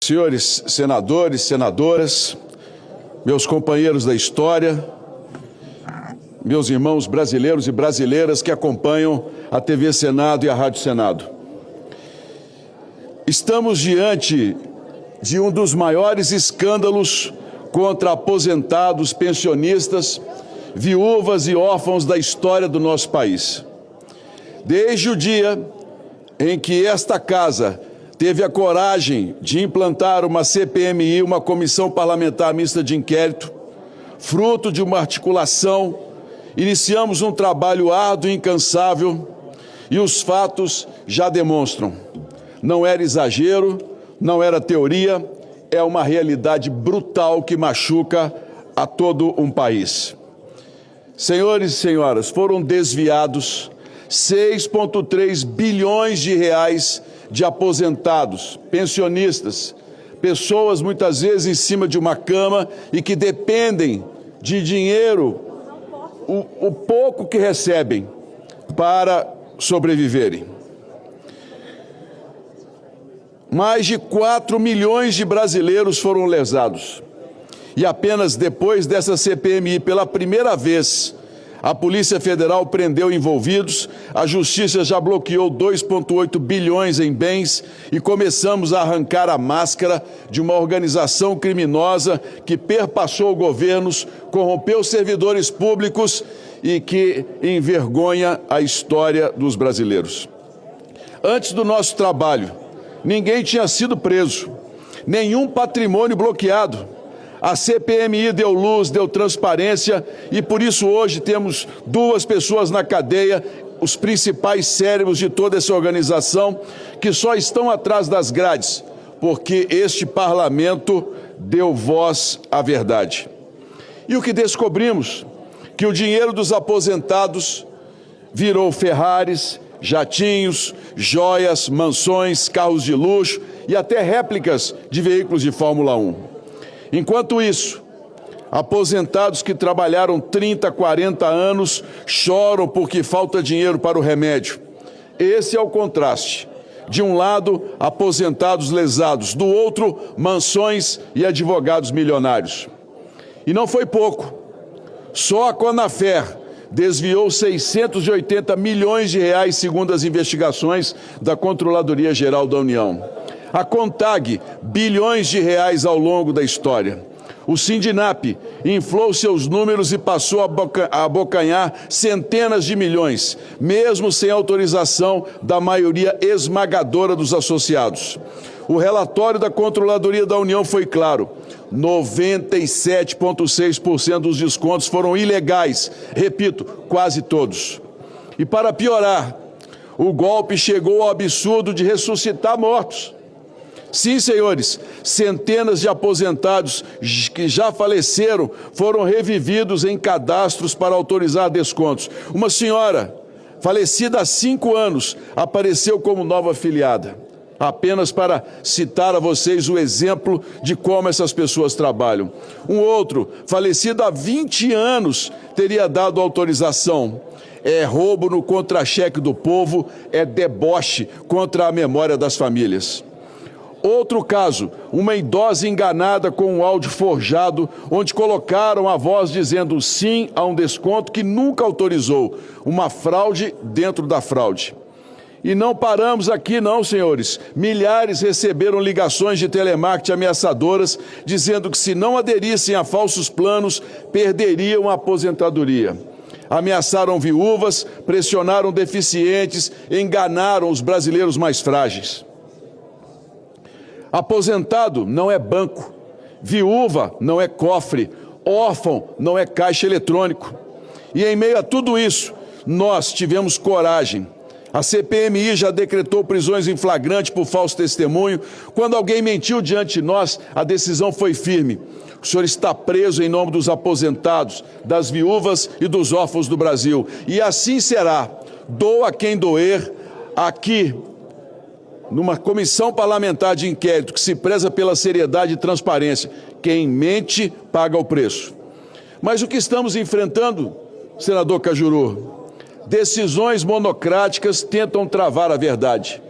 Senhores senadores, senadoras, meus companheiros da história, meus irmãos brasileiros e brasileiras que acompanham a TV Senado e a Rádio Senado. Estamos diante de um dos maiores escândalos contra aposentados, pensionistas, viúvas e órfãos da história do nosso país. Desde o dia em que esta casa teve a coragem de implantar uma CPMI, uma Comissão Parlamentar Mista de Inquérito, fruto de uma articulação, iniciamos um trabalho árduo e incansável e os fatos já demonstram. Não era exagero, não era teoria, é uma realidade brutal que machuca a todo um país. Senhores e senhoras, foram desviados 6,3 bilhões de reais de aposentados, pensionistas, pessoas muitas vezes em cima de uma cama e que dependem de dinheiro, o pouco que recebem para sobreviverem. Mais de 4 milhões de brasileiros foram lesados. E apenas depois dessa CPMI, pela primeira vez, a Polícia Federal prendeu envolvidos, a Justiça já bloqueou 2,8 bilhões em bens e começamos a arrancar a máscara de uma organização criminosa que perpassou governos, corrompeu servidores públicos e que envergonha a história dos brasileiros. Antes do nosso trabalho, ninguém tinha sido preso, nenhum patrimônio bloqueado. A CPMI deu luz, deu transparência e por isso hoje temos 2 pessoas na cadeia, os principais cérebros de toda essa organização, que só estão atrás das grades, porque este parlamento deu voz à verdade. E o que descobrimos? Que o dinheiro dos aposentados virou Ferraris, jatinhos, joias, mansões, carros de luxo e até réplicas de veículos de Fórmula 1. Enquanto isso, aposentados que trabalharam 30, 40 anos choram porque falta dinheiro para o remédio. Esse é o contraste. De um lado, aposentados lesados, do outro, mansões e advogados milionários. E não foi pouco. Só a Conafer desviou 680 milhões de reais, segundo as investigações da Controladoria Geral da União. A Contag, bilhões de reais ao longo da história. O Sindinap inflou seus números e passou a abocanhar centenas de milhões, mesmo sem autorização da maioria esmagadora dos associados. O relatório da Controladoria da União foi claro: 97,6% dos descontos foram ilegais. Repito, quase todos. E para piorar, o golpe chegou ao absurdo de ressuscitar mortos. Sim, senhores, centenas de aposentados que já faleceram foram revividos em cadastros para autorizar descontos. Uma senhora, falecida há 5 anos, apareceu como nova afiliada. Apenas para citar a vocês o exemplo de como essas pessoas trabalham. Um outro, falecido há 20 anos, teria dado autorização. É roubo no contra-cheque do povo, é deboche contra a memória das famílias. Outro caso, uma idosa enganada com um áudio forjado, onde colocaram a voz dizendo sim a um desconto que nunca autorizou. Uma fraude dentro da fraude. E não paramos aqui não, senhores. Milhares receberam ligações de telemarketing ameaçadoras, dizendo que se não aderissem a falsos planos, perderiam a aposentadoria. Ameaçaram viúvas, pressionaram deficientes, enganaram os brasileiros mais frágeis. Aposentado não é banco, viúva não é cofre, órfão não é caixa eletrônico. E em meio a tudo isso, nós tivemos coragem. A CPMI já decretou prisões em flagrante por falso testemunho. Quando alguém mentiu diante de nós, a decisão foi firme. O senhor está preso em nome dos aposentados, das viúvas e dos órfãos do Brasil. E assim será. Doa quem doer. Aqui, numa comissão parlamentar de inquérito que se preza pela seriedade e transparência, quem mente paga o preço. Mas o que estamos enfrentando, senador Cajuru? Decisões monocráticas tentam travar a verdade.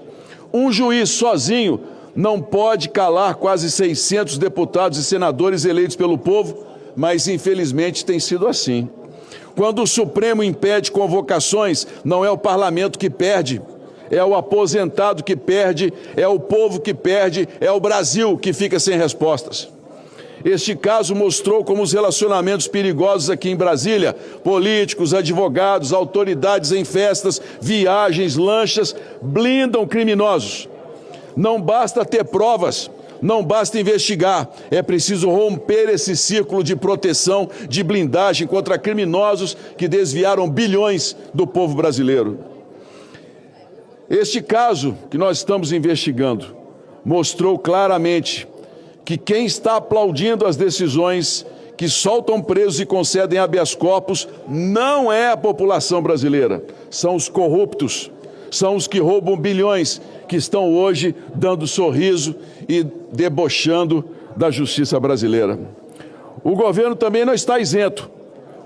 Um juiz sozinho não pode calar quase 600 deputados e senadores eleitos pelo povo, mas infelizmente tem sido assim. Quando o Supremo impede convocações, não é o parlamento que perde, é o aposentado que perde, é o povo que perde, é o Brasil que fica sem respostas. Este caso mostrou como os relacionamentos perigosos aqui em Brasília, políticos, advogados, autoridades em festas, viagens, lanchas, blindam criminosos. Não basta ter provas, não basta investigar, é preciso romper esse círculo de proteção, de blindagem contra criminosos que desviaram bilhões do povo brasileiro. Este caso que nós estamos investigando mostrou claramente que quem está aplaudindo as decisões que soltam presos e concedem habeas corpus não é a população brasileira, são os corruptos, são os que roubam bilhões, que estão hoje dando sorriso e debochando da justiça brasileira. O governo também não está isento.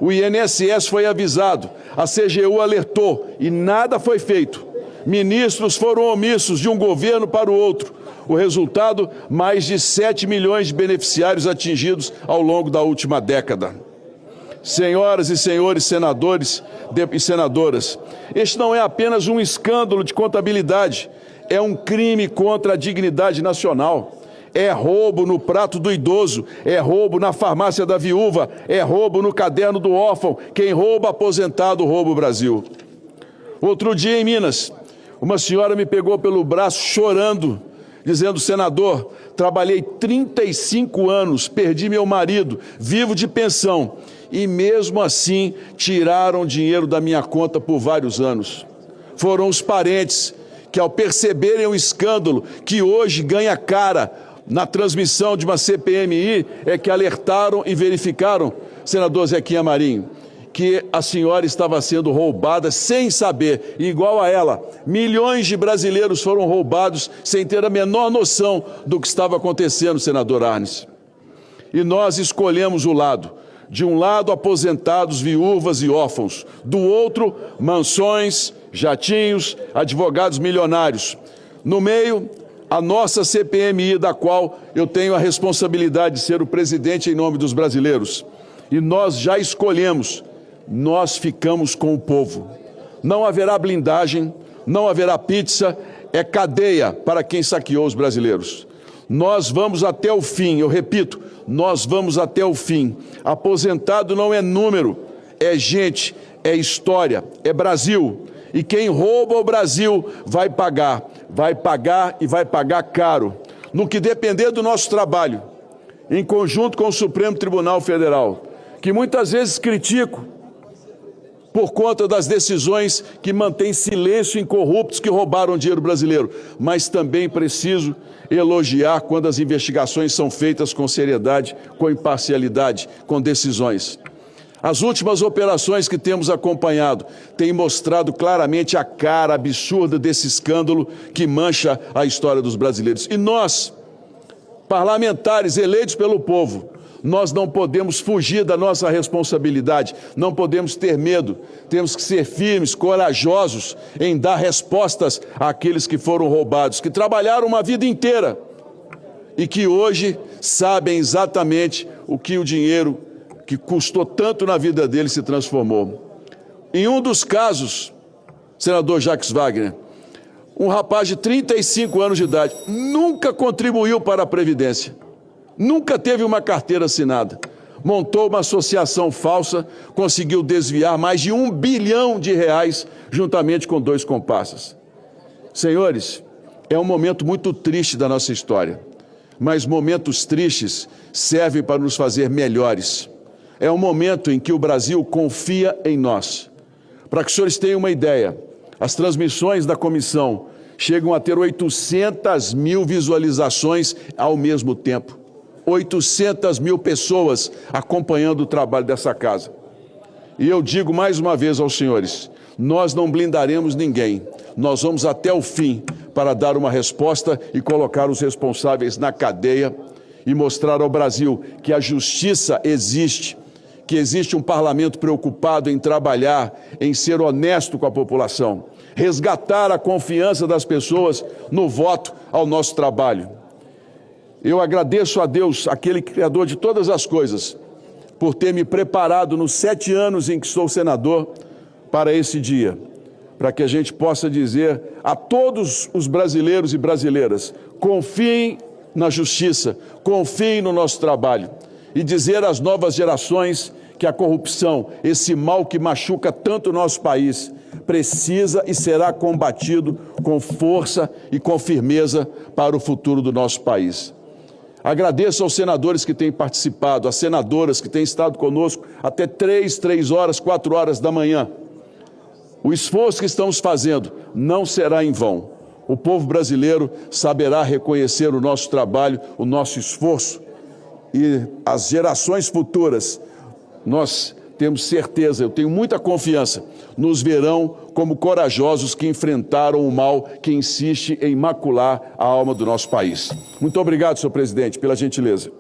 O INSS foi avisado, a CGU alertou e nada foi feito. Ministros foram omissos de um governo para o outro. O resultado, mais de 7 milhões de beneficiários atingidos ao longo da última década. Senhoras e senhores senadores e senadoras, este não é apenas um escândalo de contabilidade, é um crime contra a dignidade nacional. É roubo no prato do idoso, é roubo na farmácia da viúva, é roubo no caderno do órfão. Quem rouba aposentado rouba o Brasil. Outro dia em Minas, uma senhora me pegou pelo braço chorando, dizendo: senador, trabalhei 35 anos, perdi meu marido, vivo de pensão e mesmo assim tiraram dinheiro da minha conta por vários anos. Foram os parentes que, ao perceberem o escândalo que hoje ganha cara na transmissão de uma CPMI, é que alertaram e verificaram, senador Zequinha Marinho, que a senhora estava sendo roubada sem saber. Igual a ela, milhões de brasileiros foram roubados sem ter a menor noção do que estava acontecendo, senador Arnes. E nós escolhemos o lado. De um lado, aposentados, viúvas e órfãos. Do outro, mansões, jatinhos, advogados milionários. No meio, a nossa CPMI, da qual eu tenho a responsabilidade de ser o presidente em nome dos brasileiros. E nós já escolhemos. Nós ficamos com o povo. Não haverá blindagem, não haverá pizza, é cadeia para quem saqueou os brasileiros. Nós vamos até o fim, eu repito, nós vamos até o fim. Aposentado não é número, é gente, é história, é Brasil. E quem rouba o Brasil vai pagar e vai pagar caro. No que depender do nosso trabalho, em conjunto com o Supremo Tribunal Federal, que muitas vezes critico, por conta das decisões que mantêm silêncio em corruptos que roubaram dinheiro brasileiro. Mas também preciso elogiar quando as investigações são feitas com seriedade, com imparcialidade, com decisões. As últimas operações que temos acompanhado têm mostrado claramente a cara absurda desse escândalo que mancha a história dos brasileiros. E nós, parlamentares eleitos pelo povo, nós não podemos fugir da nossa responsabilidade, não podemos ter medo, temos que ser firmes, corajosos em dar respostas àqueles que foram roubados, que trabalharam uma vida inteira e que hoje sabem exatamente o que o dinheiro que custou tanto na vida deles se transformou. Em um dos casos, senador Jacques Wagner, um rapaz de 35 anos de idade, nunca contribuiu para a Previdência. Nunca teve uma carteira assinada, montou uma associação falsa, conseguiu desviar mais de R$1 bilhão juntamente com 2 comparsas. Senhores, é um momento muito triste da nossa história, mas momentos tristes servem para nos fazer melhores. É um momento em que o Brasil confia em nós. Para que os senhores tenham uma ideia, as transmissões da comissão chegam a ter 800 mil visualizações ao mesmo tempo. 800 mil pessoas acompanhando o trabalho dessa casa. E eu digo mais uma vez aos senhores, nós não blindaremos ninguém, nós vamos até o fim para dar uma resposta e colocar os responsáveis na cadeia e mostrar ao Brasil que a justiça existe, que existe um parlamento preocupado em trabalhar, em ser honesto com a população, resgatar a confiança das pessoas no voto ao nosso trabalho. Eu agradeço a Deus, aquele Criador de todas as coisas, por ter me preparado nos 7 anos em que sou senador para esse dia, para que a gente possa dizer a todos os brasileiros e brasileiras: confiem na justiça, confiem no nosso trabalho, e dizer às novas gerações que a corrupção, esse mal que machuca tanto o nosso país, precisa e será combatido com força e com firmeza para o futuro do nosso país. Agradeço aos senadores que têm participado, às senadoras que têm estado conosco até 3 horas, 4 horas da manhã. O esforço que estamos fazendo não será em vão. O povo brasileiro saberá reconhecer o nosso trabalho, o nosso esforço, e as gerações futuras, nós temos certeza, eu tenho muita confiança, nos verão como corajosos que enfrentaram o mal que insiste em macular a alma do nosso país. Muito obrigado, senhor presidente, pela gentileza.